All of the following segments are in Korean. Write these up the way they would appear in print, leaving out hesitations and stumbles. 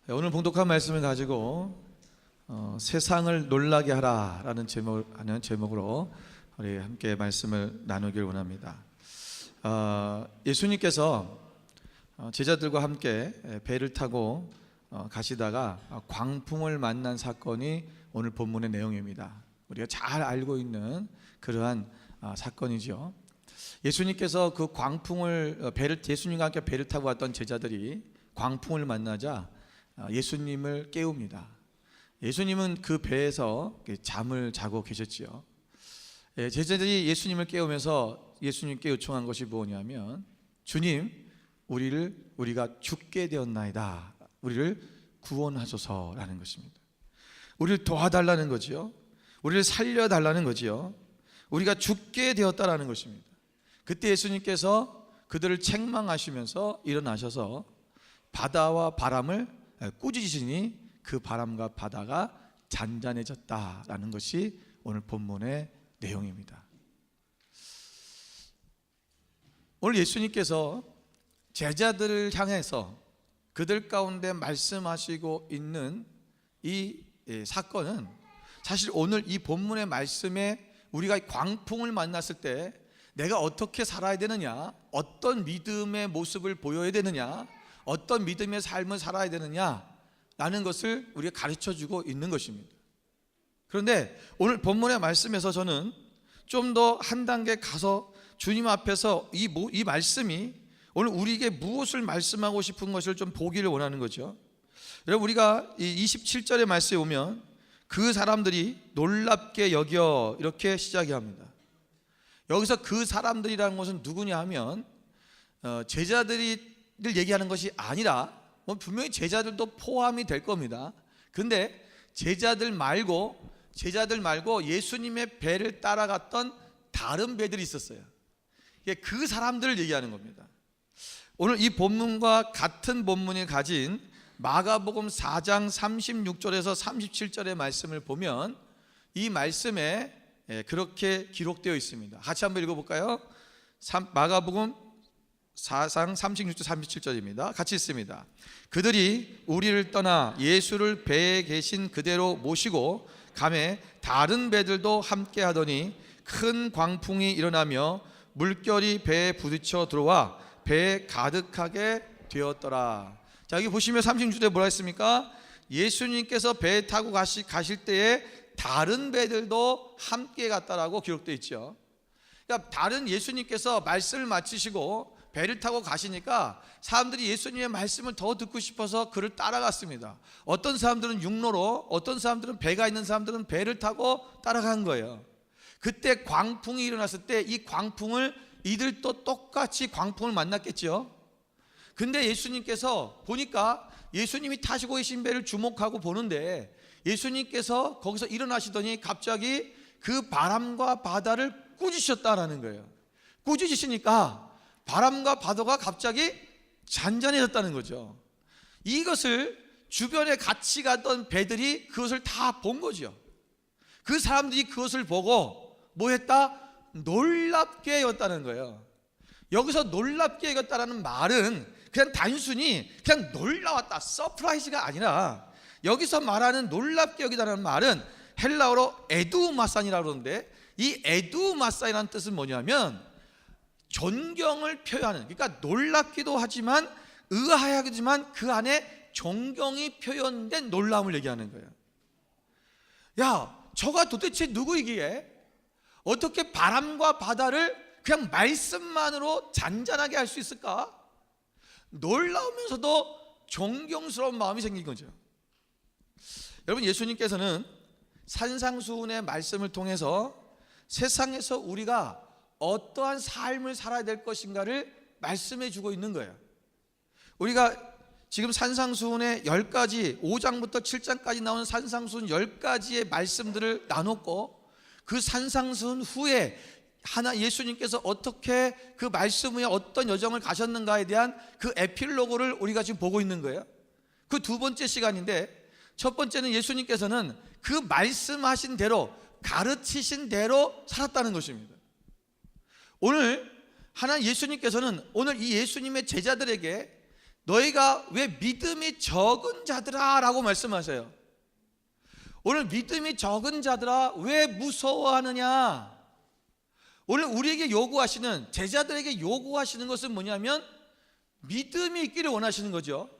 오늘 봉독한 말씀을 가지고 세상을 놀라게 하라라는 제목으로 우리 함께 말씀을 나누길 원합니다. 예수님께서 제자들과 함께 배를 타고 가시다가 광풍을 만난 사건이 오늘 본문의 내용입니다. 우리가 잘 알고 있는 그러한 사건이죠. 예수님께서 그 예수님과 함께 배를 타고 왔던 제자들이 광풍을 만나자 예수님을 깨웁니다. 예수님은 그 배에서 잠을 자고 계셨지요. 제자들이 예수님을 깨우면서 예수님께 요청한 것이 뭐냐면, 주님, 우리가 죽게 되었나이다. 우리를 구원하소서라는 것입니다. 우리를 도와달라는 거지요. 우리를 살려달라는 거지요. 우리가 죽게 되었다라는 것입니다. 그때 예수님께서 그들을 책망하시면서 일어나셔서 바다와 바람을 꾸짖으시니 그 바람과 바다가 잔잔해졌다라는 것이 오늘 본문의 내용입니다. 오늘 예수님께서 제자들을 향해서 그들 가운데 말씀하시고 있는 이 사건은 사실 오늘 이 본문의 말씀에 우리가 광풍을 만났을 때 내가 어떻게 살아야 되느냐, 어떤 믿음의 모습을 보여야 되느냐, 어떤 믿음의 삶을 살아야 되느냐라는 것을 우리가 가르쳐주고 있는 것입니다. 그런데 오늘 본문의 말씀에서 저는 좀 더 한 단계 가서 주님 앞에서 이 말씀이 오늘 우리에게 무엇을 말씀하고 싶은 것을 좀 보기를 원하는 거죠. 여러분, 우리가 이 27절의 말씀에 오면 그 사람들이 놀랍게 여겨 이렇게 시작이 합니다. 여기서 그 사람들이라는 것은 누구냐 하면 제자들을 얘기하는 것이 아니라 분명히 제자들도 포함이 될 겁니다. 근데 제자들 말고 예수님의 배를 따라갔던 다른 배들이 있었어요. 그 사람들을 얘기하는 겁니다. 오늘 이 본문과 같은 본문이 가진 마가복음 4장 36절에서 37절의 말씀을 보면 이 말씀에 그렇게 기록되어 있습니다. 같이 한번 읽어볼까요? 마가복음 4장 36절 37절입니다. 같이 읽습니다. 그들이 우리를 떠나 예수를 배에 계신 그대로 모시고 가매 다른 배들도 함께 하더니 큰 광풍이 일어나며 물결이 배에 부딪혀 들어와 배에 가득하게 되었더라. 자, 여기 보시면 36절에 뭐라 했습니까? 예수님께서 배에 타고 가실 때에 다른 배들도 함께 갔다라고 기록되어 있죠. 그러니까 다른 예수님께서 말씀을 마치시고 배를 타고 가시니까 사람들이 예수님의 말씀을 더 듣고 싶어서 그를 따라갔습니다. 어떤 사람들은 육로로, 어떤 사람들은 배가 있는 사람들은 배를 타고 따라간 거예요. 그때 광풍이 일어났을 때 이 광풍을 이들도 똑같이 광풍을 만났겠죠. 근데 예수님께서 보니까 예수님이 타시고 계신 배를 주목하고 보는데 예수님께서 거기서 일어나시더니 갑자기 그 바람과 바다를 꾸짖으셨다라는 거예요. 꾸짖으시니까 바람과 바다가 갑자기 잔잔해졌다는 거죠. 이것을 주변에 같이 가던 배들이 그것을 다 본 거죠. 그 사람들이 그것을 보고 뭐 했다? 놀랍게 여겼다는 거예요. 여기서 놀랍게 여겼다라는 말은 그냥 단순히 그냥 놀라웠다, 서프라이즈가 아니라 여기서 말하는 놀랍게 여기다라는 말은 헬라어로 에두마산이라고 그러는데 이 에두마산이라는 뜻은 뭐냐면 존경을 표현하는, 그러니까 놀랍기도 하지만 의아하기지만 그 안에 존경이 표현된 놀라움을 얘기하는 거예요. 야, 저가 도대체 누구이기에 어떻게 바람과 바다를 그냥 말씀만으로 잔잔하게 할 수 있을까? 놀라우면서도 존경스러운 마음이 생긴 거죠. 여러분, 예수님께서는 산상수훈의 말씀을 통해서 세상에서 우리가 어떠한 삶을 살아야 될 것인가를 말씀해 주고 있는 거예요. 우리가 지금 산상수훈의 10가지, 5장부터 7장까지 나오는 산상수훈 10가지의 말씀들을 나눴고, 그 산상수훈 후에 예수님께서 어떻게 그 말씀 후에 어떤 여정을 가셨는가에 대한 그 에필로그를 우리가 지금 보고 있는 거예요. 그 두 번째 시간인데, 첫 번째는 예수님께서는 그 말씀하신 대로, 가르치신 대로 살았다는 것입니다. 오늘 예수님께서는 오늘 이 예수님의 제자들에게 너희가 왜 믿음이 적은 자들아 라고 말씀하세요. 오늘 믿음이 적은 자들아 왜 무서워하느냐? 오늘 우리에게 요구하시는, 제자들에게 요구하시는 것은 뭐냐면 믿음이 있기를 원하시는 거죠.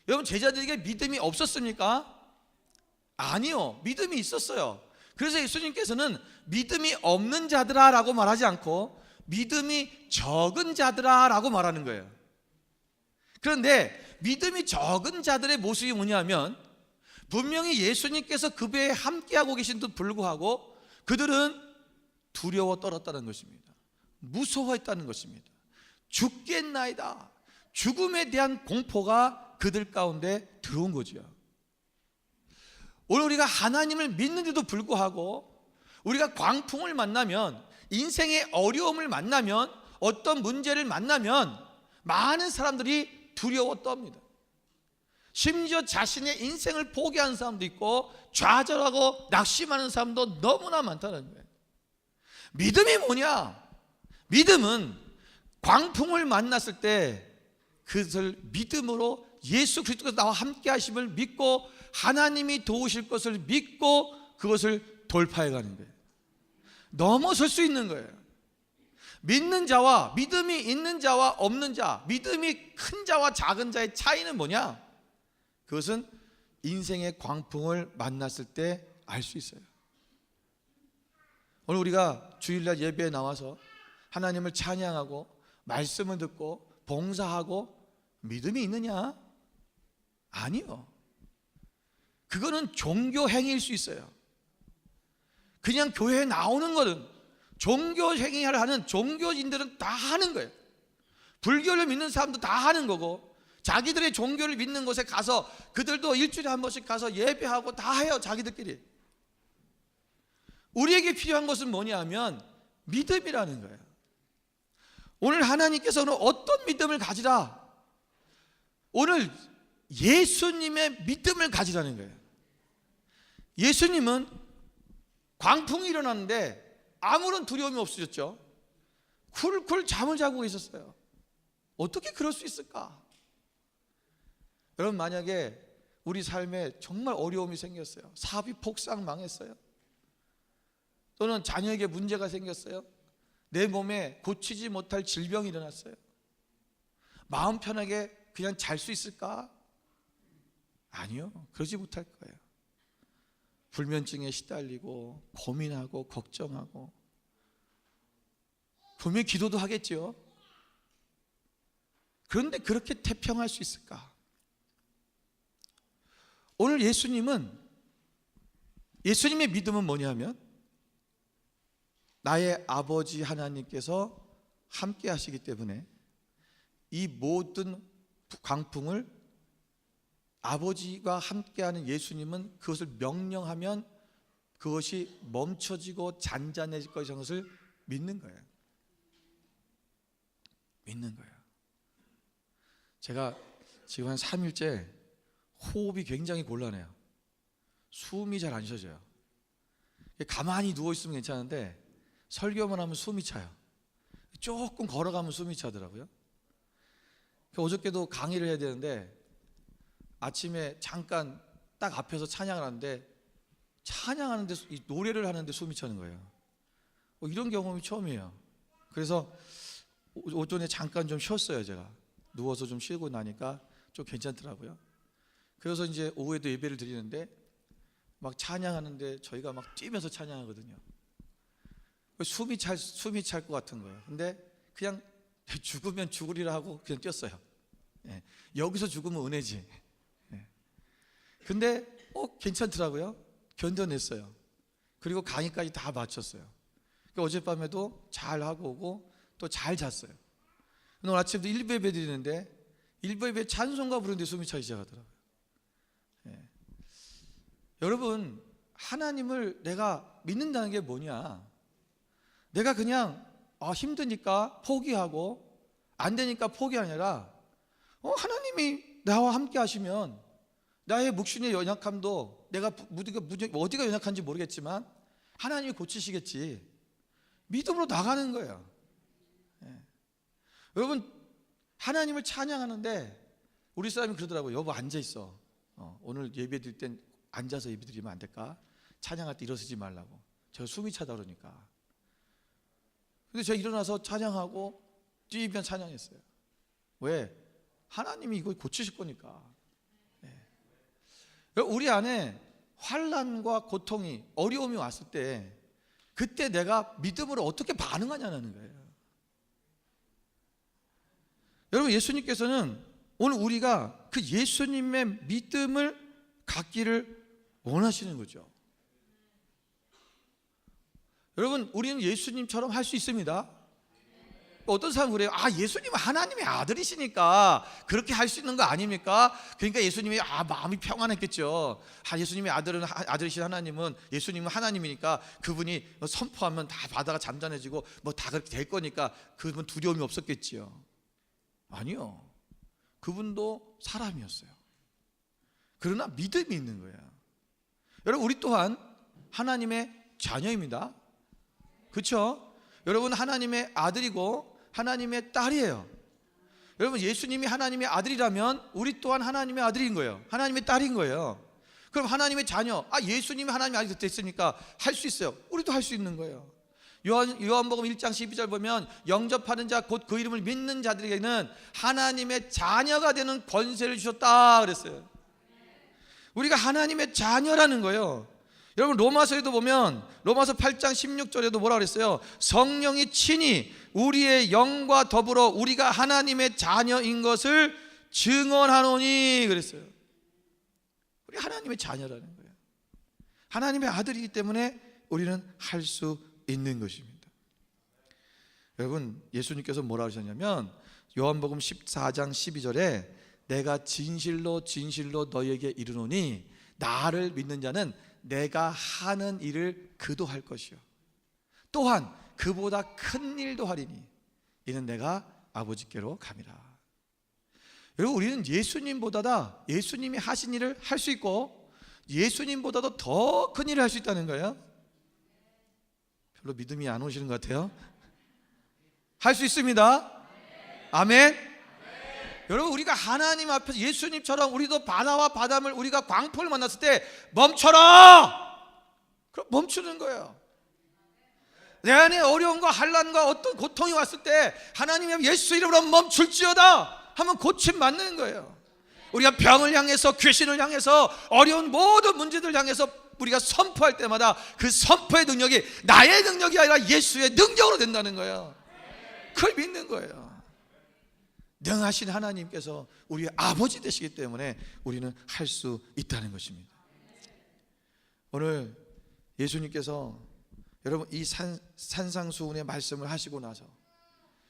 여러분, 제자들에게 믿음이 없었습니까? 아니요, 믿음이 있었어요. 그래서 예수님께서는 믿음이 없는 자들아 라고 말하지 않고 믿음이 적은 자들아 라고 말하는 거예요. 그런데 믿음이 적은 자들의 모습이 뭐냐면, 분명히 예수님께서 그 배에 함께하고 계신데도 불구하고 그들은 두려워 떨었다는 것입니다. 무서워했다는 것입니다. 죽겠나이다, 죽음에 대한 공포가 그들 가운데 들어온 거죠. 오늘 우리가 하나님을 믿는데도 불구하고 우리가 광풍을 만나면, 인생의 어려움을 만나면, 어떤 문제를 만나면 많은 사람들이 두려워 떱니다. 심지어 자신의 인생을 포기하는 사람도 있고 좌절하고 낙심하는 사람도 너무나 많다는 거예요. 믿음이 뭐냐? 믿음은 광풍을 만났을 때 그것을 믿음으로 예수 그리스도가 나와 함께 하심을 믿고 하나님이 도우실 것을 믿고 그것을 돌파해 가는 거예요. 넘어설 수 있는 거예요. 믿는 자와, 믿음이 있는 자와 없는 자, 믿음이 큰 자와 작은 자의 차이는 뭐냐? 그것은 인생의 광풍을 만났을 때 알 수 있어요. 오늘 우리가 주일날 예배에 나와서 하나님을 찬양하고 말씀을 듣고 봉사하고 믿음이 있느냐? 아니요. 그거는 종교 행위일 수 있어요. 그냥 교회에 나오는 것은, 종교 행위를 하는 종교인들은 다 하는 거예요. 불교를 믿는 사람도 다 하는 거고, 자기들의 종교를 믿는 곳에 가서 그들도 일주일에 한 번씩 가서 예배하고 다 해요, 자기들끼리. 우리에게 필요한 것은 뭐냐면 믿음이라는 거예요. 오늘 하나님께서는 어떤 믿음을 가지라? 오늘 예수님의 믿음을 가지라는 거예요. 예수님은 광풍이 일어났는데 아무런 두려움이 없으셨죠. 쿨쿨 잠을 자고 계셨어요. 어떻게 그럴 수 있을까? 여러분, 만약에 우리 삶에 정말 어려움이 생겼어요. 사업이 폭삭 망했어요. 또는 자녀에게 문제가 생겼어요. 내 몸에 고치지 못할 질병이 일어났어요. 마음 편하게 그냥 잘 수 있을까? 아니요, 그러지 못할 거예요. 불면증에 시달리고 고민하고 걱정하고, 분명히 기도도 하겠죠. 그런데 그렇게 태평할 수 있을까? 오늘 예수님의 믿음은 뭐냐면, 나의 아버지 하나님께서 함께 하시기 때문에 이 모든 광풍을, 아버지가 함께하는 예수님은 그것을 명령하면 그것이 멈춰지고 잔잔해질 것이라는 것을 믿는 거예요. 믿는 거예요. 제가 지금 한 3일째 호흡이 굉장히 곤란해요. 숨이 잘 안 쉬어져요. 가만히 누워있으면 괜찮은데 설교만 하면 숨이 차요. 조금 걸어가면 숨이 차더라고요. 어저께도 강의를 해야 되는데 아침에 잠깐 딱 앞에서 찬양을 하는데, 찬양하는데 노래를 하는데 숨이 차는 거예요. 이런 경험이 처음이에요. 그래서 오전에 잠깐 좀 쉬었어요. 제가 누워서 좀 쉬고 나니까 좀 괜찮더라고요. 그래서 이제 오후에도 예배를 드리는데 막 찬양하는데 저희가 막 뛰면서 찬양하거든요. 숨이 찰 것 같은 거예요. 근데 그냥 죽으면 죽으리라 하고 그냥 뛰었어요. 예, 여기서 죽으면 은혜지. 예. 근데 괜찮더라고요. 견뎌냈어요. 그리고 강의까지 다 마쳤어요. 그러니까 어젯밤에도 잘 하고 오고 또 잘 잤어요. 오늘 아침도 1부 예배 드리는데 1부 예배 찬송가 부르는데 숨이 차기 시작하더라고요. 예. 여러분, 하나님을 내가 믿는다는 게 뭐냐? 내가 그냥 힘드니까 포기하고 안 되니까 포기가 아니라 하나님이 나와 함께 하시면 나의 묵신의 연약함도, 내가 어디가 연약한지 모르겠지만 하나님이 고치시겠지, 믿음으로 나가는 거예요. 예. 여러분, 하나님을 찬양하는데 우리 사람이 그러더라고요. 여보 앉아 있어. 오늘 예배 드릴 땐 앉아서 예배 드리면 안 될까? 찬양할 때 일어서지 말라고. 제가 숨이 차다 그러니까. 근데 제가 일어나서 찬양하고 뛰면 찬양했어요. 왜? 하나님이 이거 고치실 거니까. 우리 안에 환난과 고통이, 어려움이 왔을 때 그때 내가 믿음으로 어떻게 반응하냐는 거예요. 여러분, 예수님께서는 오늘 우리가 그 예수님의 믿음을 갖기를 원하시는 거죠. 여러분, 우리는 예수님처럼 할 수 있습니다. 어떤 사람은 그래요. 예수님은 하나님의 아들이시니까 그렇게 할 수 있는 거 아닙니까? 그러니까 예수님이 마음이 평안했겠죠. 예수님의 아들이신 하나님은, 예수님은 하나님이니까 그분이 선포하면 다 바다가 잠잠해지고 다 그렇게 될 거니까 그분 두려움이 없었겠지요. 아니요. 그분도 사람이었어요. 그러나 믿음이 있는 거예요. 여러분, 우리 또한 하나님의 자녀입니다. 그렇죠? 여러분, 하나님의 아들이고 하나님의 딸이에요. 여러분, 예수님이 하나님의 아들이라면 우리 또한 하나님의 아들인 거예요. 하나님의 딸인 거예요. 그럼 하나님의 자녀, 예수님이 하나님의 아들이 됐으니까 할 수 있어요. 우리도 할 수 있는 거예요. 요한복음 1장 12절 보면 영접하는 자, 곧 그 이름을 믿는 자들에게는 하나님의 자녀가 되는 권세를 주셨다 그랬어요. 우리가 하나님의 자녀라는 거예요. 여러분, 로마서에도 보면 로마서 8장 16절에도 뭐라 그랬어요? 성령이 친히 우리의 영과 더불어 우리가 하나님의 자녀인 것을 증언하노니 그랬어요. 우리 하나님의 자녀라는 거예요. 하나님의 아들이기 때문에 우리는 할 수 있는 것입니다. 여러분, 예수님께서 뭐라 하셨냐면 요한복음 14장 12절에 내가 진실로 진실로 너희에게 이르노니 나를 믿는 자는 내가 하는 일을 그도 할 것이요 또한 그보다 큰 일도 하리니 이는 내가 아버지께로 감이라. 여러분, 우리는 예수님이 하신 일을 할 수 있고 예수님보다도 더 큰 일을 할 수 있다는 거예요. 별로 믿음이 안 오시는 것 같아요. 할 수 있습니다. 아멘. 여러분, 우리가 하나님 앞에서 예수님처럼 우리도 바다와 바닷물, 우리가 광포를 만났을 때 멈춰라! 그럼 멈추는 거예요. 내 안에 어려움과 환난과 어떤 고통이 왔을 때 하나님의 예수 이름으로 멈출지어다 하면 고침 맞는 거예요. 우리가 병을 향해서, 귀신을 향해서, 어려운 모든 문제들 향해서 우리가 선포할 때마다 그 선포의 능력이 나의 능력이 아니라 예수의 능력으로 된다는 거예요. 그걸 믿는 거예요. 능하신 하나님께서 우리의 아버지 되시기 때문에 우리는 할 수 있다는 것입니다. 오늘 예수님께서 여러분 이 산상수훈의 말씀을 하시고 나서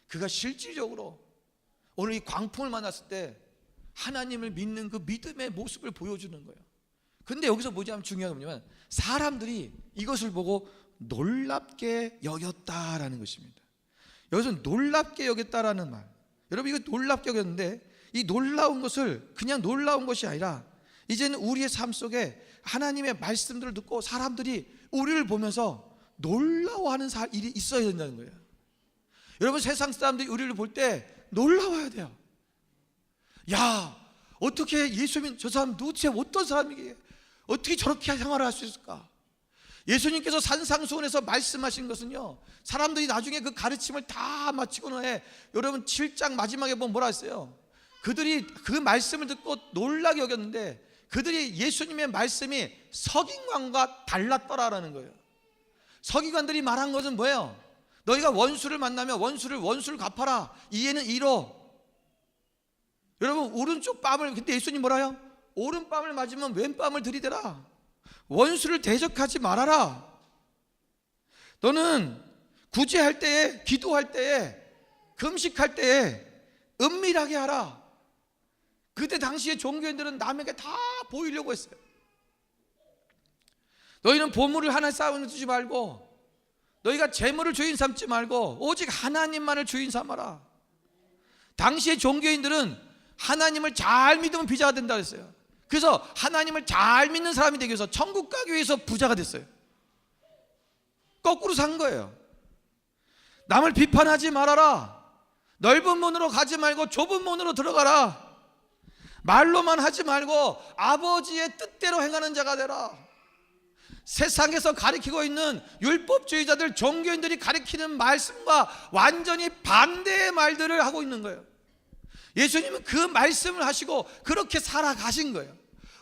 그가 실질적으로 오늘 이 광풍을 만났을 때 하나님을 믿는 그 믿음의 모습을 보여주는 거예요. 근데 여기서 뭐냐면 중요한 건 뭐냐면 사람들이 이것을 보고 놀랍게 여겼다라는 것입니다. 여기서 놀랍게 여겼다라는 말, 여러분 이거 놀랍게 여겼는데 이 놀라운 것을 그냥 놀라운 것이 아니라 이제는 우리의 삶 속에 하나님의 말씀들을 듣고 사람들이 우리를 보면서 놀라워하는 일이 있어야 된다는 거예요. 여러분, 세상 사람들이 우리를 볼 때 놀라워야 돼요. 야, 어떻게 예수님 저 사람 도대체 어떤 사람이게 어떻게 저렇게 생활을 할 수 있을까? 예수님께서 산상수훈에서 말씀하신 것은요, 사람들이 나중에 그 가르침을 다 마치고 나에 여러분 7장 마지막에 보면 뭐라 했어요? 그들이 그 말씀을 듣고 놀라게 여겼는데 그들이 예수님의 말씀이 서기관과 달랐더라라는 거예요. 서기관들이 말한 것은 뭐예요? 너희가 원수를 만나면 원수를 갚아라. 이에는 이로. 여러분, 오른쪽 뺨을, 근데 예수님 뭐라요? 오른뺨을 맞으면 왼뺨을 들이대라. 원수를 대적하지 말아라. 너는 구제할 때에, 기도할 때에, 금식할 때에 은밀하게 하라. 그때 당시에 종교인들은 남에게 다 보이려고 했어요. 너희는 보물을 하나 쌓아두지 말고, 너희가 재물을 주인 삼지 말고 오직 하나님만을 주인 삼아라. 당시의 종교인들은 하나님을 잘 믿으면 비자가 된다 그랬어요. 그래서 하나님을 잘 믿는 사람이 되기 위해서 천국 가기 위해서 부자가 됐어요. 거꾸로 산 거예요. 남을 비판하지 말아라. 넓은 문으로 가지 말고 좁은 문으로 들어가라. 말로만 하지 말고 아버지의 뜻대로 행하는 자가 되라. 세상에서 가리키고 있는 율법주의자들, 종교인들이 가리키는 말씀과 완전히 반대의 말들을 하고 있는 거예요. 예수님은 그 말씀을 하시고 그렇게 살아가신 거예요.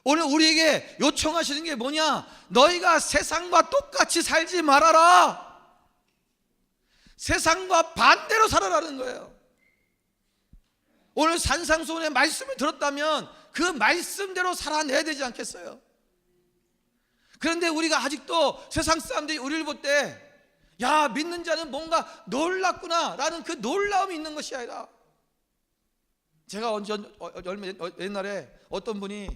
오늘 우리에게 요청하시는 게 뭐냐? 너희가 세상과 똑같이 살지 말아라. 세상과 반대로 살아라는 거예요. 오늘 산상수훈의 말씀을 들었다면 그 말씀대로 살아내야 되지 않겠어요? 그런데 우리가 아직도 세상 사람들이 우리를 볼 때, 야, 믿는 자는 뭔가 놀랍구나 라는 그 놀라움이 있는 것이 아니라, 제가 옛날에 어떤 분이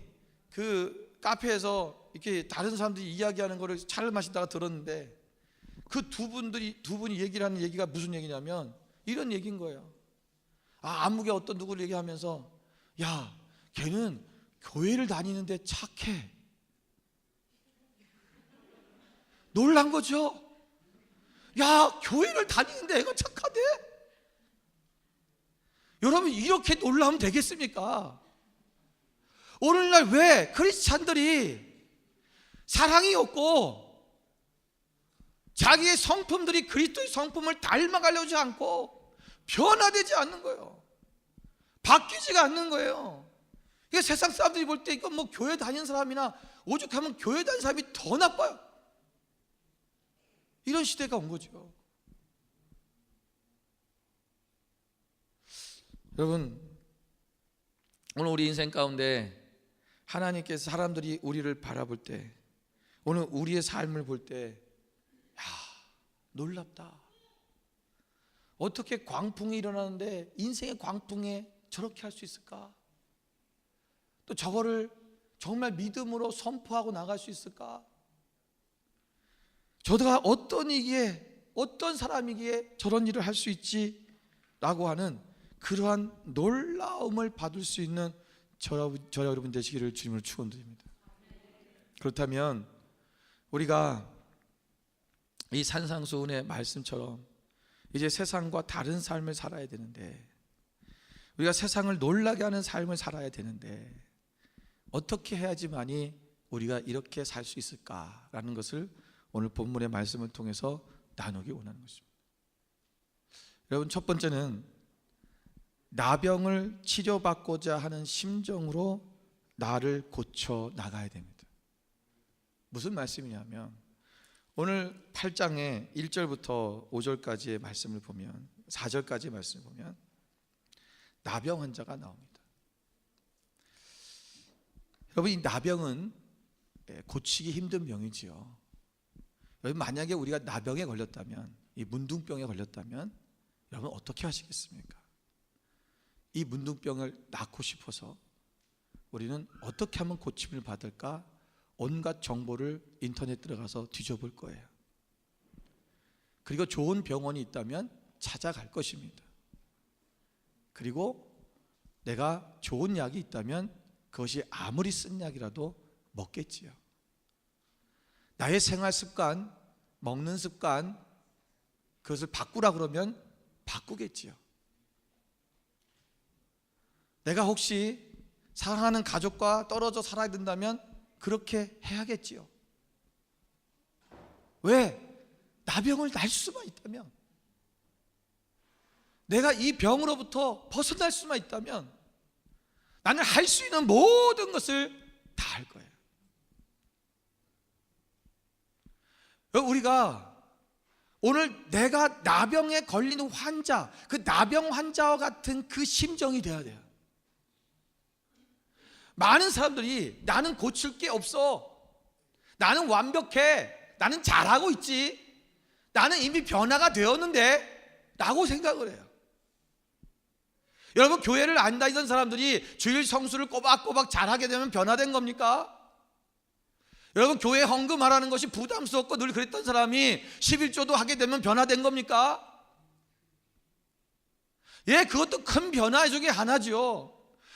그 카페에서 이렇게 다른 사람들이 이야기하는 거를 차를 마시다가 들었는데, 그 두 분이 얘기를 하는 얘기가 무슨 얘기냐면 이런 얘기인 거예요. 아무개 어떤 누구를 얘기하면서, 야, 걔는 교회를 다니는데 착해. 놀란 거죠. 야, 교회를 다니는데 애가 착하대? 여러분, 이렇게 놀라면 되겠습니까? 오늘날 왜 크리스찬들이 사랑이 없고 자기의 성품들이 그리스도의 성품을 닮아가려지 않고 변화되지 않는 거예요. 바뀌지가 않는 거예요. 이게 세상 사람들이 볼 때 이건 뭐 교회 다니는 사람이나 오죽하면 교회 다니는 사람이 더 나빠요. 이런 시대가 온 거죠. 여러분, 오늘 우리 인생 가운데 하나님께서 사람들이 우리를 바라볼 때, 오늘 우리의 삶을 볼 때, 야, 놀랍다. 어떻게 광풍이 일어나는데 인생의 광풍에 저렇게 할 수 있을까? 또 저거를 정말 믿음으로 선포하고 나갈 수 있을까? 저가 어떤 이기에, 어떤 사람이기에 저런 일을 할 수 있지? 라고 하는 그러한 놀라움을 받을 수 있는 저 여러분 되시기를 주님으로 축원드립니다. 그렇다면 우리가 이 산상수훈의 말씀처럼 이제 세상과 다른 삶을 살아야 되는데, 우리가 세상을 놀라게 하는 삶을 살아야 되는데, 어떻게 해야지만이 우리가 이렇게 살 수 있을까라는 것을 오늘 본문의 말씀을 통해서 나누기 원하는 것입니다. 여러분, 첫 번째는 나병을 치료받고자 하는 심정으로 나를 고쳐 나가야 됩니다. 무슨 말씀이냐면, 오늘 8장의 1절부터 5절까지의 말씀을 보면, 4절까지의 말씀을 보면 나병 환자가 나옵니다. 여러분, 이 나병은 고치기 힘든 병이지요. 여러분, 만약에 우리가 나병에 걸렸다면, 이 문둥병에 걸렸다면 여러분 어떻게 하시겠습니까? 이 문둥병을 낫고 싶어서 우리는 어떻게 하면 고침을 받을까? 온갖 정보를 인터넷 들어가서 뒤져볼 거예요. 그리고 좋은 병원이 있다면 찾아갈 것입니다. 그리고 내가 좋은 약이 있다면 그것이 아무리 쓴 약이라도 먹겠지요. 나의 생활 습관, 먹는 습관, 그것을 바꾸라 그러면 바꾸겠지요. 내가 혹시 사랑하는 가족과 떨어져 살아야 된다면 그렇게 해야겠지요. 왜? 나병을 날 수만 있다면, 내가 이 병으로부터 벗어날 수만 있다면 나는 할 수 있는 모든 것을 다 할 거예요. 우리가 오늘 내가 나병에 걸리는 환자, 그 나병 환자와 같은 그 심정이 돼야 돼요. 많은 사람들이 나는 고칠 게 없어, 나는 완벽해, 나는 잘하고 있지, 나는 이미 변화가 되었는데 라고 생각을 해요. 여러분, 교회를 안 다니던 사람들이 주일 성수를 꼬박꼬박 잘하게 되면 변화된 겁니까? 여러분, 교회 헌금하라는 것이 부담스럽고 늘 그랬던 사람이 11조도 하게 되면 변화된 겁니까? 예, 그것도 큰 변화 중에 하나죠.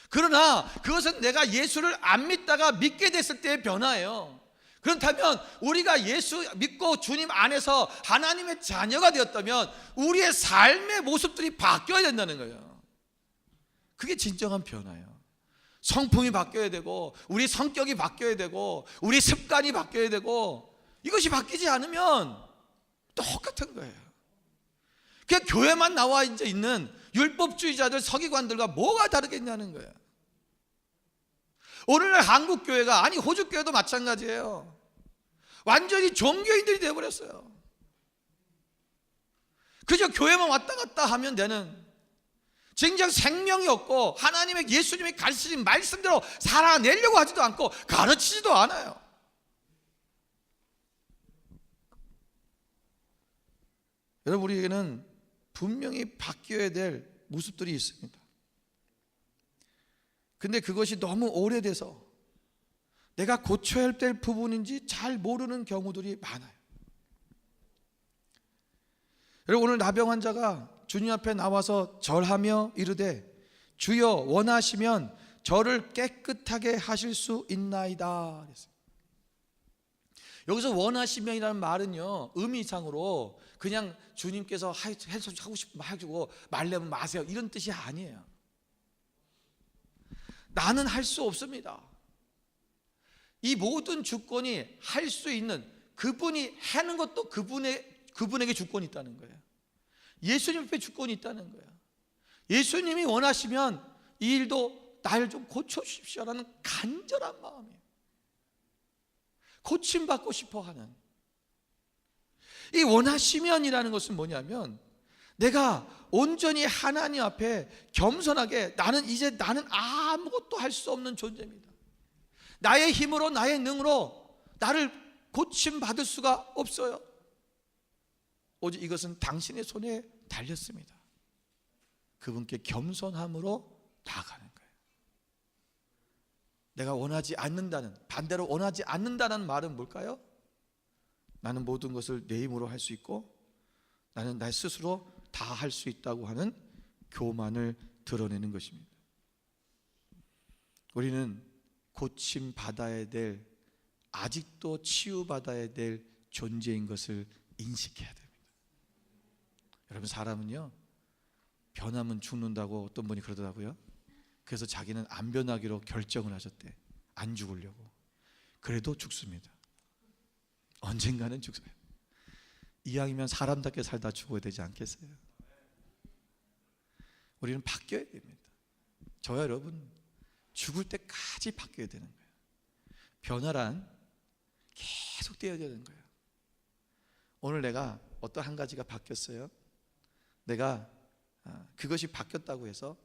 그러나 그것은 내가 예수를 안 믿다가 믿게 됐을 때의 변화예요. 그렇다면 우리가 예수 믿고 주님 안에서 하나님의 자녀가 되었다면 우리의 삶의 모습들이 바뀌어야 된다는 거예요. 그게 진정한 변화예요. 성품이 바뀌어야 되고, 우리 성격이 바뀌어야 되고, 우리 습관이 바뀌어야 되고, 이것이 바뀌지 않으면 똑같은 거예요. 그냥 교회만 나와 이제 있는 율법주의자들, 서기관들과 뭐가 다르겠냐는 거예요. 오늘날 한국 교회가, 아니 호주 교회도 마찬가지예요. 완전히 종교인들이 되어버렸어요. 그저 교회만 왔다 갔다 하면 되는, 진정 생명이 없고 하나님의, 예수님이 가르치신 말씀대로 살아내려고 하지도 않고 가르치지도 않아요. 여러분, 우리에게는 분명히 바뀌어야 될 모습들이 있습니다. 근데 그것이 너무 오래돼서 내가 고쳐야 될 부분인지 잘 모르는 경우들이 많아요. 여러분, 오늘 나병 환자가 주님 앞에 나와서 절하며 이르되 주여 원하시면 저를 깨끗하게 하실 수 있나이다 그랬어요. 여기서 원하시면이라는 말은요, 의미상으로 그냥 주님께서 하고 싶으면 해주고 말려면 마세요 이런 뜻이 아니에요. 나는 할 수 없습니다. 이 모든 주권이 할 수 있는, 그분이 하는 것도 그분에게 주권이 있다는 거예요. 예수님 앞에 주권이 있다는 거예요. 예수님이 원하시면 이 일도 나를 좀 고쳐주십시오라는 간절한 마음이에요. 고침받고 싶어하는, 이 원하시면이라는 것은 뭐냐면, 내가 온전히 하나님 앞에 겸손하게, 나는 아무것도 할 수 없는 존재입니다. 나의 힘으로, 나의 능으로 나를 고침받을 수가 없어요. 오직 이것은 당신의 손에 달렸습니다. 그분께 겸손함으로 나아가는 거예요. 내가 원하지 않는다는, 반대로 원하지 않는다는 말은 뭘까요? 나는 모든 것을 내 힘으로 할 수 있고 나는 나 스스로 다 할 수 있다고 하는 교만을 드러내는 것입니다. 우리는 고침받아야 될, 아직도 치유받아야 될 존재인 것을 인식해야 됩니다. 여러분, 사람은요, 변하면 죽는다고 어떤 분이 그러더라고요. 그래서 자기는 안 변하기로 결정을 하셨대. 안 죽으려고. 그래도 죽습니다. 언젠가는 죽어요. 이왕이면 사람답게 살다 죽어야 되지 않겠어요? 우리는 바뀌어야 됩니다. 저와 여러분, 죽을 때까지 바뀌어야 되는 거예요. 변화란 계속 되어야 되는 거예요. 오늘 내가 어떤 한 가지가 바뀌었어요. 내가 그것이 바뀌었다고 해서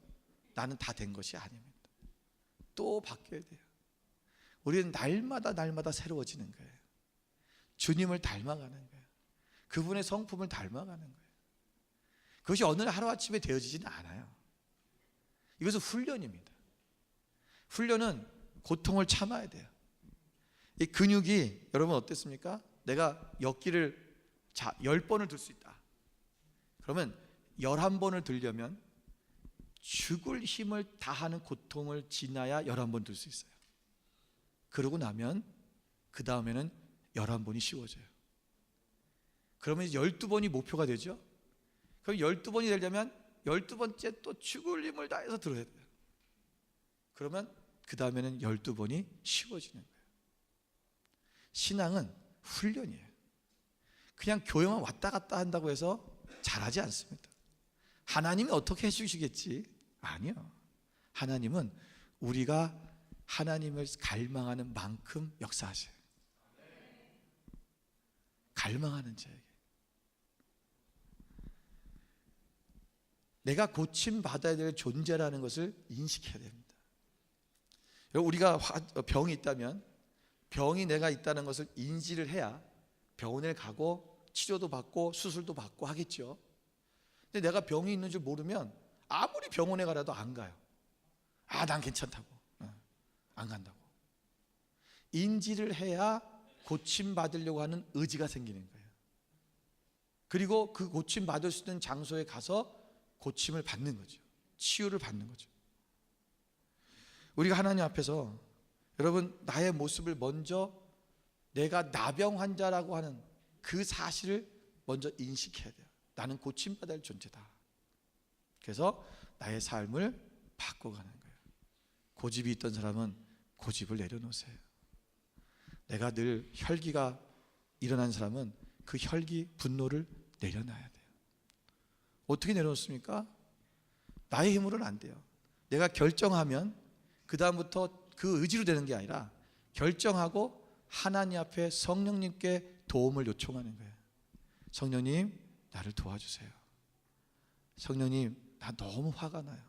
나는 다 된 것이 아닙니다. 또 바뀌어야 돼요. 우리는 날마다 새로워지는 거예요. 주님을 닮아가는 거예요. 그분의 성품을 닮아가는 거예요. 그것이 어느 날 하루아침에 되어지지는 않아요. 이것은 훈련입니다. 훈련은 고통을 참아야 돼요. 이 근육이, 여러분 어땠습니까? 내가 역기를 10번을 들 수 있다. 그러면 11번을 들려면 죽을 힘을 다하는 고통을 지나야 11번 들 수 있어요. 그러고 나면 그 다음에는 11번이 쉬워져요. 그러면 12번이 목표가 되죠. 그럼 12번이 되려면 12번째 또 죽을 힘을 다해서 들어야 돼요. 그러면 그 다음에는 12번이 쉬워지는 거예요. 신앙은 훈련이에요. 그냥 교회만 왔다 갔다 한다고 해서 잘하지 않습니다. 하나님이 어떻게 해주시겠지? 아니요. 하나님은 우리가 하나님을 갈망하는 만큼 역사하셔요. 갈망하는 자에게. 내가 고침받아야 될 존재라는 것을 인식해야 됩니다. 우리가 병이 있다면, 병이 내가 있다는 것을 인지를 해야 병원에 가고 치료도 받고 수술도 받고 하겠죠. 근데 내가 병이 있는 줄 모르면 아무리 병원에 가라도 안 가요. 난 괜찮다고. 안 간다고. 인지를 해야 고침받으려고 하는 의지가 생기는 거예요. 그리고 그 고침받을 수 있는 장소에 가서 고침을 받는 거죠. 치유를 받는 거죠. 우리가 하나님 앞에서, 여러분, 나의 모습을 먼저, 내가 나병 환자라고 하는 그 사실을 먼저 인식해야 돼요. 나는 고침받아야 할 존재다. 그래서 나의 삶을 바꿔가는 거예요. 고집이 있던 사람은 고집을 내려놓으세요. 내가 늘 혈기가 일어난 사람은 그 혈기, 분노를 내려놔야 돼요. 어떻게 내려놓습니까? 나의 힘으로는 안 돼요. 내가 결정하면 그 다음부터 그 의지로 되는 게 아니라 결정하고 하나님 앞에 성령님께 도움을 요청하는 거예요. 성령님, 나를 도와주세요. 성령님, 나 너무 화가 나요.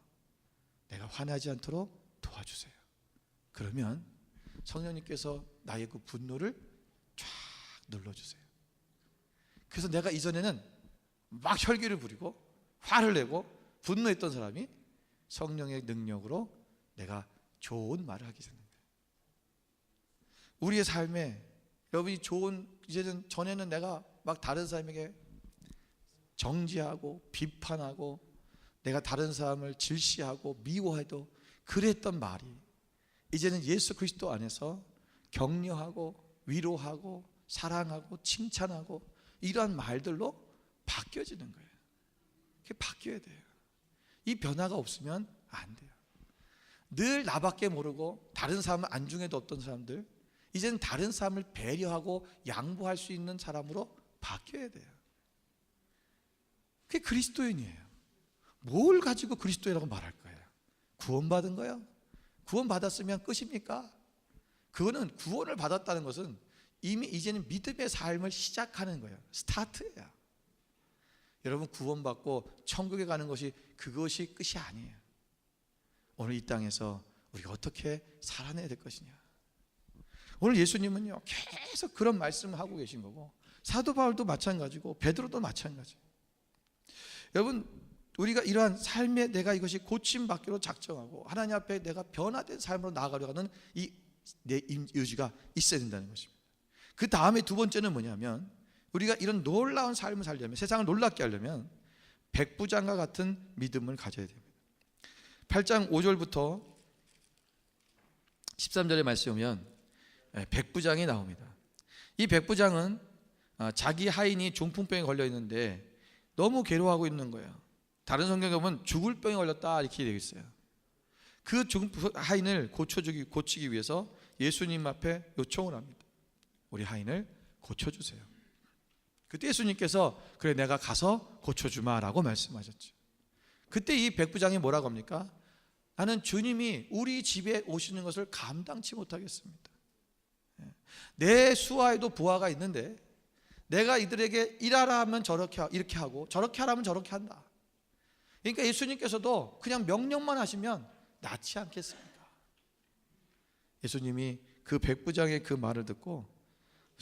내가 화나지 않도록 도와주세요. 그러면 성령님께서 나의 그 분노를 쫙 눌러주세요. 그래서 내가 이전에는 막 혈기를 부리고 화를 내고 분노했던 사람이 성령의 능력으로 내가 좋은 말을 하게 되는 거예요. 우리의 삶에 여러분이 좋은, 이제는 전에는 내가 막 다른 사람에게 정죄하고 비판하고 내가 다른 사람을 질시하고 미워해도 그랬던 말이 이제는 예수 그리스도 안에서 격려하고 위로하고 사랑하고 칭찬하고 이러한 말들로 바뀌어지는 거예요. 그게 바뀌어야 돼요. 이 변화가 없으면 안 돼요. 늘 나밖에 모르고 다른 사람을 안중에도 없던 사람들, 이제는 다른 사람을 배려하고 양보할 수 있는 사람으로 바뀌어야 돼요. 그게 그리스도인이에요. 뭘 가지고 그리스도인이라고 말할 거예요? 구원받은 거요? 구원받았으면 끝입니까? 그거는 구원을 받았다는 것은 이미 이제는 믿음의 삶을 시작하는 거예요. 스타트예요. 여러분, 구원받고 천국에 가는 것이 그것이 끝이 아니에요. 오늘 이 땅에서 우리가 어떻게 살아내야 될 것이냐. 오늘 예수님은요 계속 그런 말씀을 하고 계신 거고, 사도 바울도 마찬가지고 베드로도 마찬가지. 여러분, 우리가 이러한 삶에 내가 이것이 고침받기로 작정하고 하나님 앞에 내가 변화된 삶으로 나아가려고 하는 이 내 의지가 있어야 된다는 것입니다. 그 다음에 두 번째는 뭐냐면, 우리가 이런 놀라운 삶을 살려면, 세상을 놀랍게 하려면 백부장과 같은 믿음을 가져야 됩니다. 8장 5절부터 13절의 말씀에 보면 백부장이 나옵니다. 이 백부장은 자기 하인이 중풍병에 걸려 있는데 너무 괴로워하고 있는 거예요. 다른 성경에 보면 죽을 병에 걸렸다 이렇게 되어 있어요. 그 하인을 고치기 위해서 예수님 앞에 요청을 합니다. 우리 하인을 고쳐주세요. 그때 예수님께서 그래 내가 가서 고쳐주마 라고 말씀하셨죠. 그때 이 백부장이 뭐라고 합니까? 나는 주님이 우리 집에 오시는 것을 감당치 못하겠습니다. 내 수하에도 부하가 있는데 내가 이들에게 일하라 하면 이렇게 하고 저렇게 하라면 저렇게 한다. 그러니까 예수님께서도 그냥 명령만 하시면 낫지 않겠습니까? 예수님이 그 백부장의 그 말을 듣고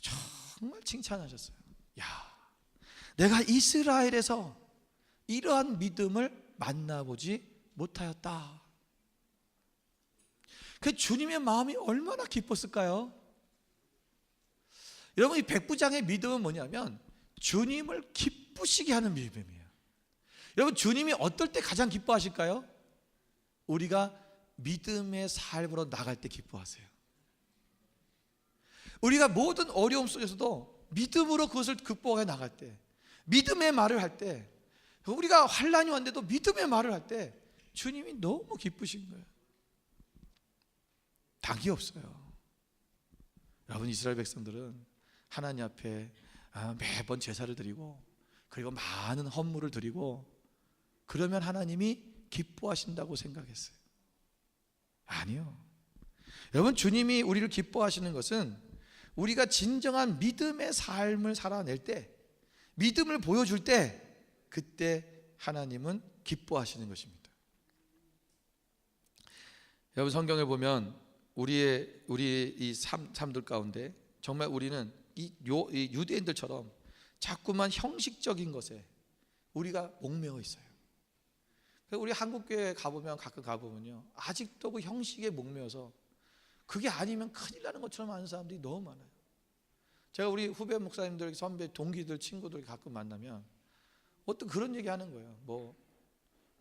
정말 칭찬하셨어요. 야, 내가 이스라엘에서 이러한 믿음을 만나보지 못하였다. 그 주님의 마음이 얼마나 기뻤을까요? 여러분, 이 백부장의 믿음은 뭐냐면 주님을 기쁘시게 하는 믿음이에요. 여러분, 주님이 어떨 때 가장 기뻐하실까요? 우리가 믿음의 삶으로 나갈 때 기뻐하세요. 우리가 모든 어려움 속에서도 믿음으로 그것을 극복해 나갈 때, 믿음의 말을 할 때, 우리가 환난이 왔는데도 믿음의 말을 할 때 주님이 너무 기쁘신 거예요. 답이 없어요. 여러분, 이스라엘 백성들은 하나님 앞에 매번 제사를 드리고 그리고 많은 헌물을 드리고 그러면 하나님이 기뻐하신다고 생각했어요. 아니요. 여러분, 주님이 우리를 기뻐하시는 것은 우리가 진정한 믿음의 삶을 살아낼 때, 믿음을 보여줄 때, 그때 하나님은 기뻐하시는 것입니다. 여러분, 성경을 보면 우리의 이 삶들 가운데 정말 우리는 이 유대인들처럼 자꾸만 형식적인 것에 우리가 목매어 있어요. 우리 한국교회 가보면 가끔 가보면요, 아직도 그 형식에 목매어서 그게 아니면 큰일 나는 것처럼 하는 사람들이 너무 많아요. 제가 우리 후배 목사님들, 선배, 동기들, 친구들 가끔 만나면 어떤 그런 얘기 하는 거예요. 뭐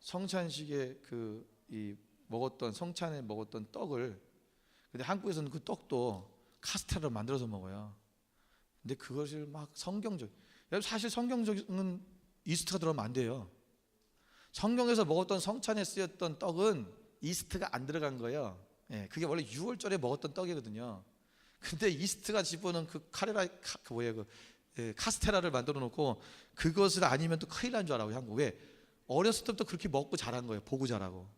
성찬식에 성찬에 먹었던 떡을, 근데 한국에서는 그 떡도 카스테라로 만들어서 먹어요. 근데 그것을 막 성경적, 사실 성경적인 이스트가 들어가면 안 돼요. 성경에서 먹었던 성찬에 쓰였던 떡은 이스트가 안 들어간 거예요. 예, 그게 원래 6월절에 먹었던 떡이거든요. 근데 이스트가 집어넣은 그 카스테라를 만들어 놓고 그것을 아니면 또 큰일 난 줄 알아요. 한국 왜? 어렸을 때부터 그렇게 먹고 자란 거예요. 보고 자라고.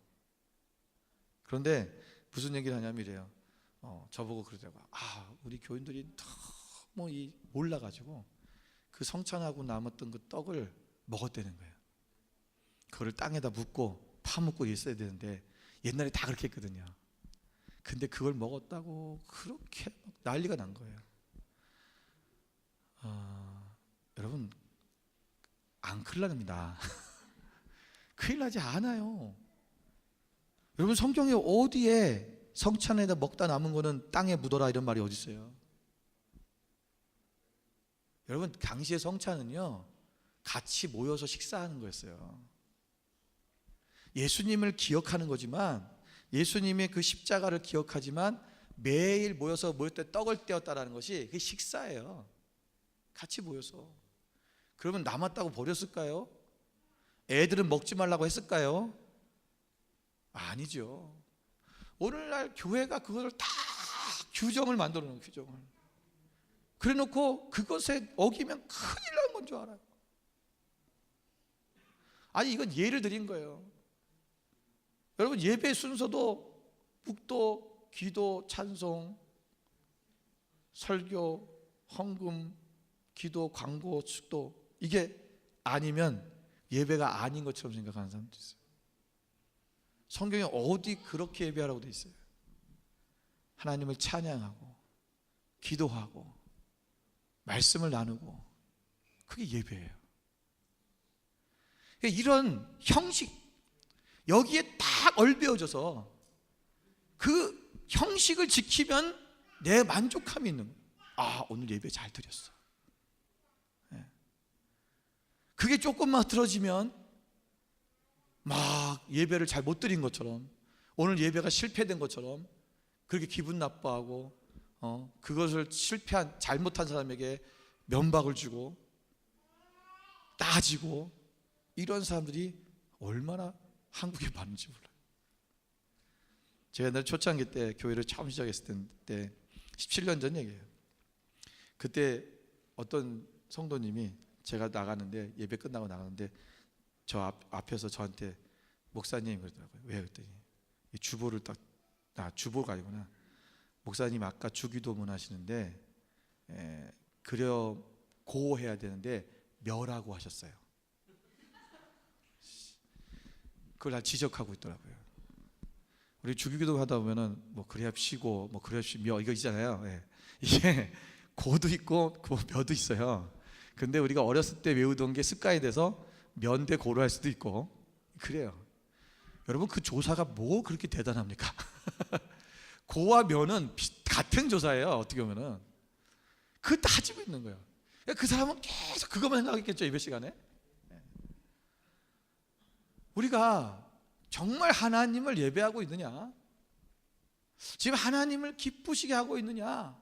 그런데 무슨 얘기를 하냐면 이래요. 저보고 그러더라고요. 우리 교인들이 너무 몰라가지고 그 성찬하고 남았던 그 떡을 먹었다는 거예요. 그거를 땅에다 묻고 파묻고 있어야 되는데 옛날에 다 그렇게 했거든요. 근데 그걸 먹었다고 그렇게 막 난리가 난 거예요. 여러분, 안 큰일 납니다. 큰일 나지 않아요. 여러분, 성경에 어디에 성찬에다 먹다 남은 거는 땅에 묻어라 이런 말이 어디 있어요? 여러분, 당시의 성찬은요 같이 모여서 식사하는 거였어요. 예수님을 기억하는 거지만, 예수님의 그 십자가를 기억하지만 매일 모여서 모일 때 떡을 떼었다라는 것이 그게 식사예요. 같이 모여서. 그러면 남았다고 버렸을까요? 애들은 먹지 말라고 했을까요? 아니죠. 오늘날 교회가 그것을 다 규정을 만들어 놓은 규정을. 그래 놓고 그것에 어기면 큰일 난 건 줄 알아요. 아니, 이건 예를 드린 거예요. 여러분, 예배 순서도 묵도, 기도, 찬송, 설교, 헌금, 기도, 광고, 축도, 이게 아니면 예배가 아닌 것처럼 생각하는 사람도 있어요. 성경에 어디 그렇게 예배하라고 돼 있어요? 하나님을 찬양하고 기도하고 말씀을 나누고, 그게 예배예요. 이런 형식, 여기에 딱 얼베어져서 그 형식을 지키면 내 만족감이 있는 거예요. 오늘 예배 잘 드렸어. 그게 조금만 틀어지면 막 예배를 잘 못 드린 것처럼, 오늘 예배가 실패된 것처럼 그렇게 기분 나빠하고 그것을 잘못한 사람에게 면박을 주고 따지고, 이런 사람들이 얼마나 한국에 많은지 몰라요. 제가 옛날 초창기 때 교회를 처음 시작했을 때 17년 전 얘기예요. 그때 어떤 성도님이, 제가 나가는데, 예배 끝나고 나가는데 저 앞에서 저한테 목사님 그러더라고요. 왜? 그랬더니 주보를 주보가 아니구나. 목사님 아까 주기도문 하시는데 고해야 되는데 멸하고 하셨어요. 그걸 다 지적하고 있더라고요. 우리 주기도 하다 보면은 뭐 그래합시고 뭐 그래합시며 이거 있잖아요. 이게 고도 있고 묘도 있어요. 근데 우리가 어렸을 때 외우던 게 습관이 돼서 면대 고로 할 수도 있고 그래요. 여러분, 그 조사가 뭐 그렇게 대단합니까? 고와 면은 같은 조사예요. 어떻게 보면은 그거 따지고 있는 거예요. 그 사람은 계속 그것만 생각했겠죠, 예배 시간에. 우리가 정말 하나님을 예배하고 있느냐? 지금 하나님을 기쁘시게 하고 있느냐?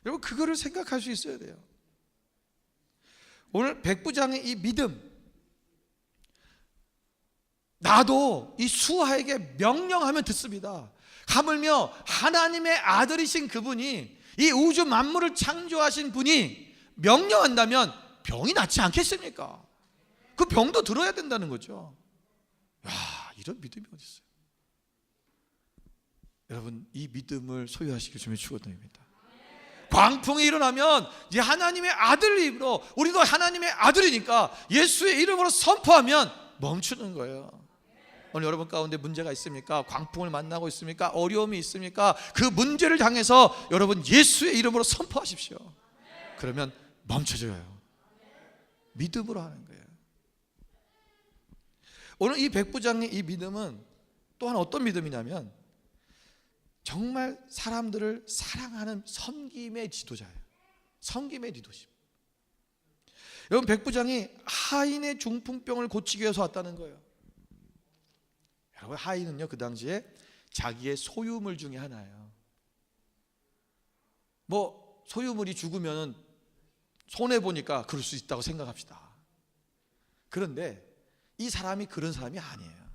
여러분, 그거를 생각할 수 있어야 돼요. 오늘 백부장의 이 믿음, 나도 이 수하에게 명령하면 듣습니다. 하물며 하나님의 아들이신 그분이, 이 우주 만물을 창조하신 분이 명령한다면 병이 낫지 않겠습니까? 그 병도 들어야 된다는 거죠. 이런 믿음이 어디 있어요? 여러분, 이 믿음을 소유하시길 주님의 축원드립니다. 광풍이 일어나면 이제 하나님의 아들 입으로, 우리도 하나님의 아들이니까 예수의 이름으로 선포하면 멈추는 거예요. 오늘 여러분 가운데 문제가 있습니까? 광풍을 만나고 있습니까? 어려움이 있습니까? 그 문제를 향해서 여러분 예수의 이름으로 선포하십시오. 그러면 멈춰져요. 믿음으로 하는 거예요. 오늘 이 백부장의 이 믿음은 또한 어떤 믿음이냐면, 정말 사람들을 사랑하는 섬김의 지도자예요. 섬김의 리더십. 여러분, 백부장이 하인의 중풍병을 고치기 위해서 왔다는 거예요. 여러분, 하인은요 그 당시에 자기의 소유물 중에 하나예요. 뭐 소유물이 죽으면 손해 보니까 그럴 수 있다고 생각합시다. 그런데 이 사람이 그런 사람이 아니에요.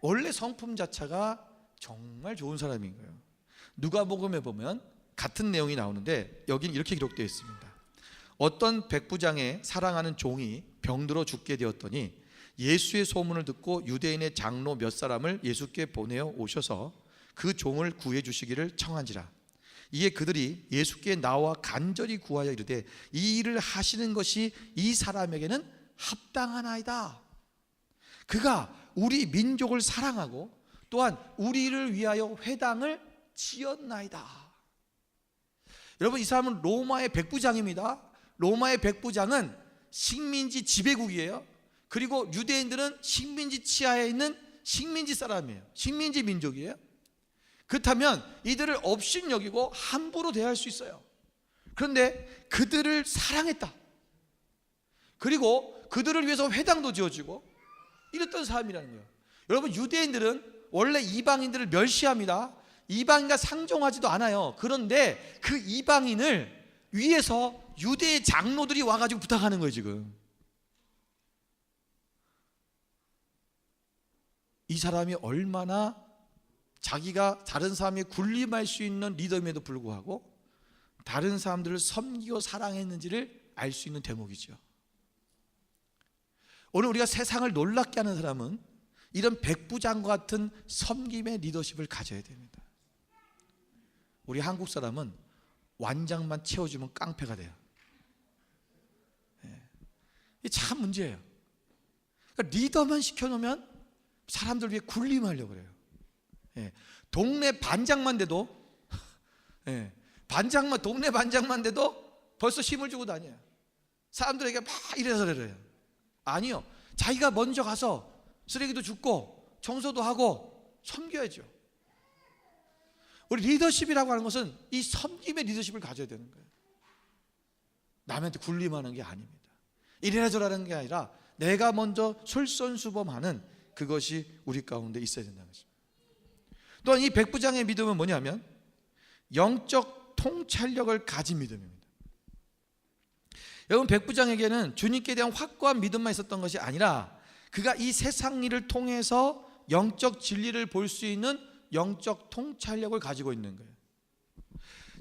원래 성품 자체가 정말 좋은 사람인 거예요. 누가복음에 보면 같은 내용이 나오는데 여기는 이렇게 기록되어 있습니다. 어떤 백부장의 사랑하는 종이 병들어 죽게 되었더니 예수의 소문을 듣고 유대인의 장로 몇 사람을 예수께 보내어 오셔서 그 종을 구해 주시기를 청한지라. 이에 그들이 예수께 나와 간절히 구하여 이르되 이 일을 하시는 것이 이 사람에게는 합당하나이다. 그가 우리 민족을 사랑하고 또한 우리를 위하여 회당을 지었나이다. 여러분, 이 사람은 로마의 백부장입니다. 로마의 백부장은 식민지 지배국이에요. 그리고 유대인들은 식민지 치하에 있는 식민지 사람이에요. 식민지 민족이에요. 그렇다면 이들을 업신여기고 함부로 대할 수 있어요. 그런데 그들을 사랑했다. 그리고 그들을 위해서 회당도 지어지고 이랬던 사람이라는 거예요. 여러분, 유대인들은 원래 이방인들을 멸시합니다. 이방인과 상종하지도 않아요. 그런데 그 이방인을 위해서 유대의 장로들이 와가지고 부탁하는 거예요. 지금 이 사람이 얼마나 자기가 다른 사람이 군림할 수 있는 리더임에도 불구하고 다른 사람들을 섬기고 사랑했는지를 알 수 있는 대목이죠. 오늘 우리가 세상을 놀랍게 하는 사람은 이런 백부장과 같은 섬김의 리더십을 가져야 됩니다. 우리 한국 사람은 완장만 채워주면 깡패가 돼요. 이게 참 문제예요. 그러니까 리더만 시켜놓으면 사람들 위해 군림하려고 그래요. 동네 반장만 돼도 동네 반장만 돼도 벌써 힘을 주고 다녀요. 사람들에게 막 이래서 저래요. 아니요, 자기가 먼저 가서 쓰레기도 줍고 청소도 하고 섬겨야죠. 우리 리더십이라고 하는 것은 이 섬김의 리더십을 가져야 되는 거예요. 남한테 군림하는 게 아닙니다. 이래라 저라는 게 아니라 내가 먼저 솔선수범하는 그것이 우리 가운데 있어야 된다는 것입니다. 또한 이 백부장의 믿음은 뭐냐면 영적 통찰력을 가진 믿음입니다. 여러분, 백부장에게는 주님께 대한 확고한 믿음만 있었던 것이 아니라 그가 이 세상 일을 통해서 영적 진리를 볼 수 있는 영적 통찰력을 가지고 있는 거예요.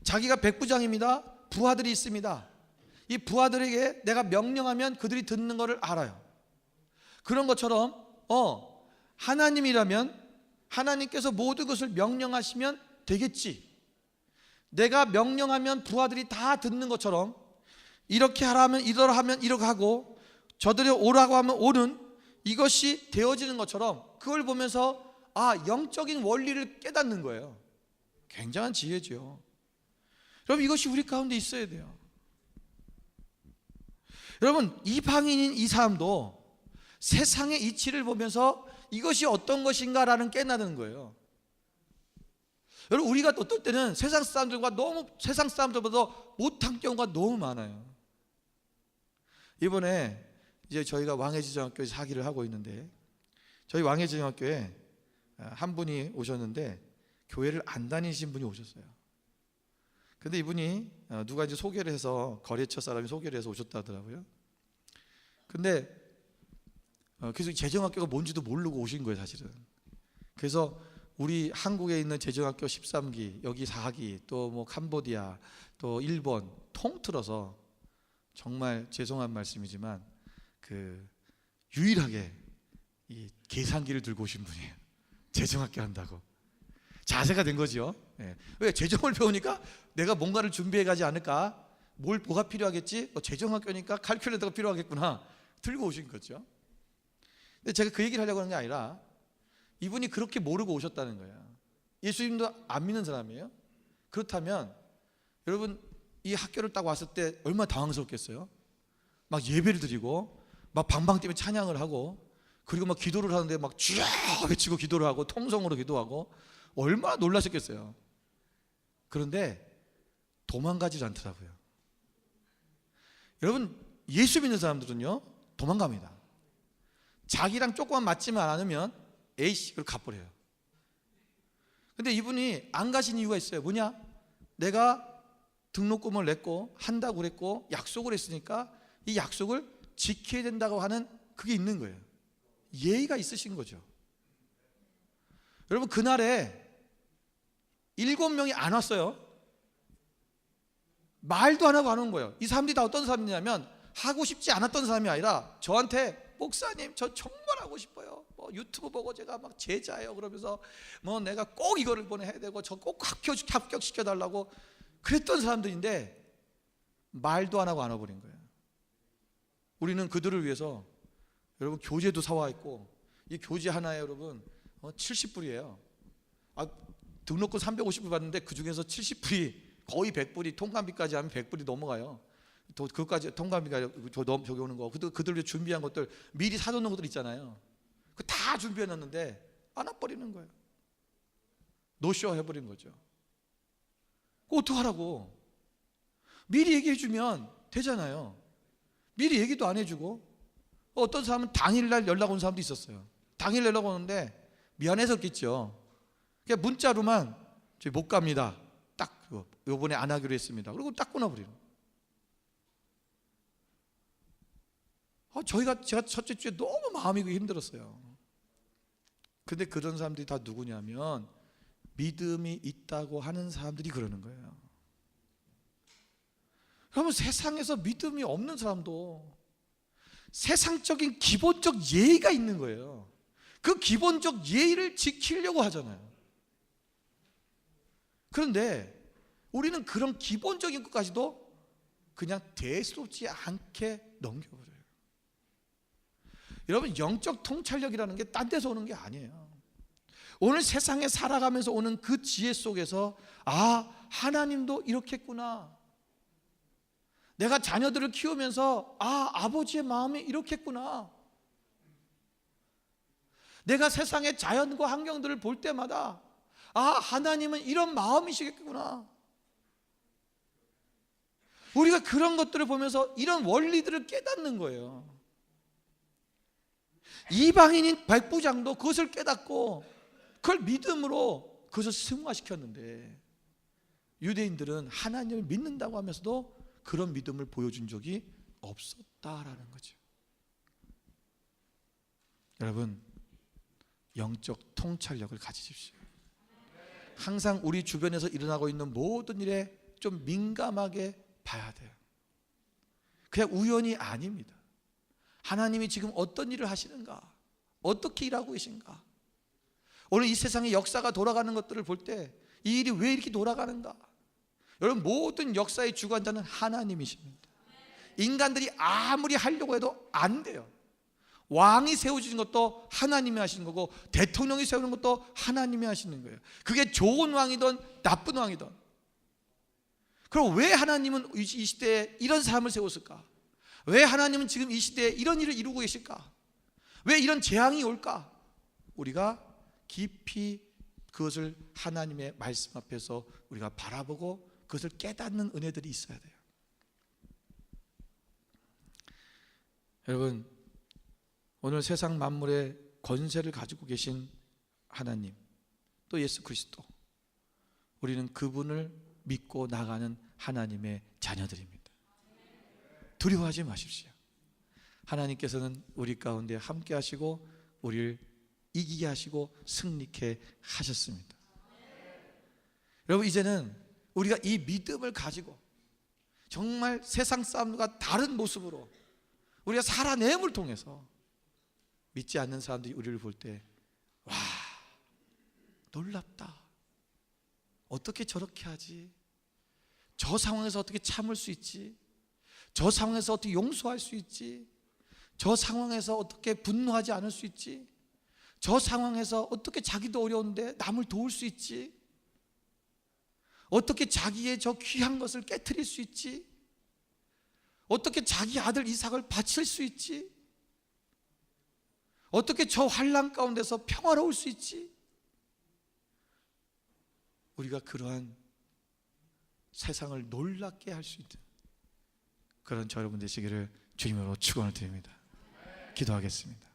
자기가 백부장입니다. 부하들이 있습니다. 이 부하들에게 내가 명령하면 그들이 듣는 것을 알아요. 그런 것처럼 하나님이라면 하나님께서 모든 것을 명령하시면 되겠지, 내가 명령하면 부하들이 다 듣는 것처럼 이렇게 하라면 이러라 하면 이렇게 하고 저들이 오라고 하면 오는 이것이 되어지는 것처럼 그걸 보면서 영적인 원리를 깨닫는 거예요. 굉장한 지혜죠. 여러분, 이것이 우리 가운데 있어야 돼요. 여러분, 이방인인 이 사람도 세상의 이치를 보면서 이것이 어떤 것인가라는 깨닫는 거예요. 여러분, 우리가 어떨 때는 세상 사람들보다 못한 경우가 너무 많아요. 이번에 이제 저희가 왕해지정학교에서 사기를 하고 있는데 저희 왕해지정학교에 한 분이 오셨는데 교회를 안 다니신 분이 오셨어요. 근데 이분이 누가 이제 소개를 해서 거래처 사람이 소개를 해서 오셨다더라고요. 근데 그래서 재정학교가 뭔지도 모르고 오신 거예요, 사실은. 그래서 우리 한국에 있는 재정학교 13기, 여기 4기, 또 뭐 캄보디아, 또 일본 통틀어서 정말 죄송한 말씀이지만 유일하게 이 계산기를 들고 오신 분이에요. 재정학교 한다고 자세가 된 거죠. 왜? 재정을 배우니까 내가 뭔가를 준비해 가지 않을까? 뭐가 필요하겠지? 재정학교니까 칼큘레이터가 필요하겠구나. 들고 오신 거죠. 근데 제가 그 얘기를 하려고 하는 게 아니라 이분이 그렇게 모르고 오셨다는 거예요. 예수님도 안 믿는 사람이에요. 그렇다면 여러분, 이 학교를 딱 왔을 때 얼마나 당황스럽겠어요. 막 예배를 드리고 막 방방 뛰며 찬양을 하고 그리고 막 기도를 하는데 막 쥐야 외치고 기도를 하고 통성으로 기도하고 얼마나 놀라셨겠어요. 그런데 도망가지 않더라고요. 여러분, 예수 믿는 사람들은요 도망갑니다. 자기랑 조금만 맞지만 않으면 에이씨 그걸 가버려요. 근데 이분이 안 가신 이유가 있어요. 뭐냐? 내가 등록금을 냈고 한다고 그랬고 약속을 했으니까 이 약속을 지켜야 된다고 하는 그게 있는 거예요. 예의가 있으신 거죠. 여러분, 그날에 7명이 안 왔어요. 말도 안 하고 안 온 거예요. 이 사람들이 다 어떤 사람이냐면 하고 싶지 않았던 사람이 아니라 저한테 목사님 저 정말 하고 싶어요. 뭐 유튜브 보고 제가 막 제자예요. 그러면서 뭐 내가 꼭 이거를 보내야 되고 저 꼭 합격시켜 달라고 그랬던 사람들인데 말도 안 하고 안 와버린 거예요. 우리는 그들을 위해서 여러분 교재도 사와 있고 이 교재 하나에 여러분 70불이에요. 등록금 350불 받는데 그 중에서 70불이 거의 100불이 통관비까지 하면 100불이 넘어가요. 그것까지 통관비가 저기 오는 거. 그들 위해 준비한 것들 미리 사놓는 것들 있잖아요. 그 다 준비해 놨는데 안 와버리는 거예요. 노쇼 해버린 거죠. 그거 어떡하라고? 미리 얘기해 주면 되잖아요. 미리 얘기도 안 해주고 어떤 사람은 당일날 연락 온 사람도 있었어요. 당일 연락 오는데 미안해서겠죠. 그냥 문자로만 저희 못 갑니다. 딱 요번에 안 하기로 했습니다. 그리고 딱 끊어버리는. 제가 첫째 주에 너무 마음이 힘들었어요. 근데 그런 사람들이 다 누구냐면 믿음이 있다고 하는 사람들이 그러는 거예요. 그러면 세상에서 믿음이 없는 사람도 세상적인 기본적 예의가 있는 거예요. 그 기본적 예의를 지키려고 하잖아요. 그런데 우리는 그런 기본적인 것까지도 그냥 대수롭지 않게 넘겨버려요. 여러분 영적 통찰력이라는 게 딴 데서 오는 게 아니에요. 오늘 세상에 살아가면서 오는 그 지혜 속에서 하나님도 이렇겠구나. 내가 자녀들을 키우면서 아버지의 마음이 이렇겠구나. 내가 세상의 자연과 환경들을 볼 때마다 하나님은 이런 마음이시겠구나. 우리가 그런 것들을 보면서 이런 원리들을 깨닫는 거예요. 이방인인 백부장도 그것을 깨닫고 그걸 믿음으로 그것을 승화시켰는데 유대인들은 하나님을 믿는다고 하면서도 그런 믿음을 보여준 적이 없었다라는 거죠. 여러분 영적 통찰력을 가지십시오. 항상 우리 주변에서 일어나고 있는 모든 일에 좀 민감하게 봐야 돼요. 그냥 우연이 아닙니다. 하나님이 지금 어떤 일을 하시는가? 어떻게 일하고 계신가? 오늘 이 세상의 역사가 돌아가는 것들을 볼 때 이 일이 왜 이렇게 돌아가는가? 여러분 모든 역사의 주관자는 하나님이십니다. 인간들이 아무리 하려고 해도 안 돼요. 왕이 세워주는 것도 하나님이 하시는 거고 대통령이 세우는 것도 하나님이 하시는 거예요. 그게 좋은 왕이든 나쁜 왕이든. 그럼 왜 하나님은 이 시대에 이런 사람을 세웠을까? 왜 하나님은 지금 이 시대에 이런 일을 이루고 계실까? 왜 이런 재앙이 올까? 우리가 깊이 그것을 하나님의 말씀 앞에서 우리가 바라보고 그것을 깨닫는 은혜들이 있어야 돼요. 여러분 오늘 세상 만물의 권세를 가지고 계신 하나님 또 예수 그리스도, 우리는 그분을 믿고 나가는 하나님의 자녀들입니다. 두려워하지 마십시오. 하나님께서는 우리 가운데 함께 하시고 우리를 이기게 하시고 승리케 하셨습니다. 여러분 이제는 우리가 이 믿음을 가지고 정말 세상 사람과 다른 모습으로 우리가 살아냄을 통해서 믿지 않는 사람들이 우리를 볼 때 와, 놀랍다. 어떻게 저렇게 하지? 저 상황에서 어떻게 참을 수 있지? 저 상황에서 어떻게 용서할 수 있지? 저 상황에서 어떻게 분노하지 않을 수 있지? 저 상황에서 어떻게 자기도 어려운데 남을 도울 수 있지? 어떻게 자기의 저 귀한 것을 깨트릴 수 있지? 어떻게 자기 아들 이삭을 바칠 수 있지? 어떻게 저 환난 가운데서 평화로울 수 있지? 우리가 그러한 세상을 놀랍게 할 수 있는 그런 저 여러분 되시기를 주님으로 축원을 드립니다. 기도하겠습니다.